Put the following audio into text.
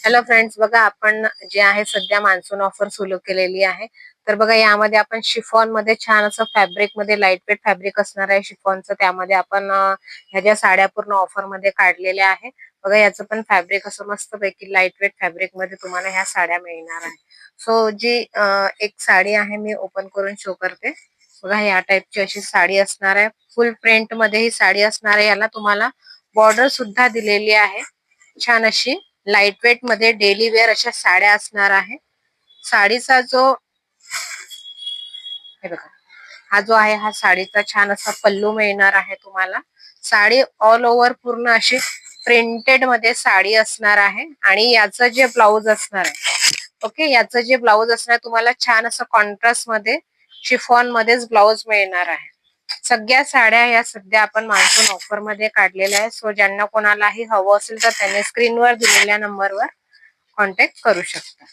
Hello friends, बघा आपण जे आहे सध्या मान्सून ऑफर सुरू केलेली आहे. तर बघा यामध्ये आपण शिफॉन मध्ये छान असं फॅब्रिक मध्ये लाईट वेट फॅब्रिक असणार आहे शिफॉनचं. त्यामध्ये आपण ह्या ज्या साड्या पूर्ण ऑफर मध्ये काढलेल्या आहे. बघा याचं पण फॅब्रिक असं मस्त पैकी लाईट वेट फॅब्रिक मध्ये तुम्हाला ह्या साड्या मिळणार आहे. सो जी एक साडी आहे मी ओपन करून शो करते. बघा या टाईपची अशी साडी असणार आहे. फुल प्रिंट मध्ये ही साडी असणार आहे. याला तुम्हाला बॉर्डर सुद्धा दिलेली आहे. छान अशी लाईट वेट मध्ये डेली वेअर अशा साड्या असणार आहे. साडीचा जो हे बघा हा जो आहे हा साडीचा छान असा पल्लू मिळणार आहे तुम्हाला. साडी ऑल ओव्हर पूर्ण अशी प्रिंटेड मध्ये साडी असणार आहे आणि याचं जे ब्लाउज असणार आहे, ओके, याचं जे ब्लाउज असणार तुम्हाला छान असं कॉन्ट्रास्ट मध्ये शिफॉन मध्येच ब्लाउज मिळणार आहे. सगळ्या साड्या या सध्या आपण मान्सून ऑफर मध्ये काढलेल्या आहे. सो ज्यांना कोणालाही हवं असेल तर त्यांनी स्क्रीनवर दिलेल्या नंबरवर कॉन्टॅक्ट करू शकता.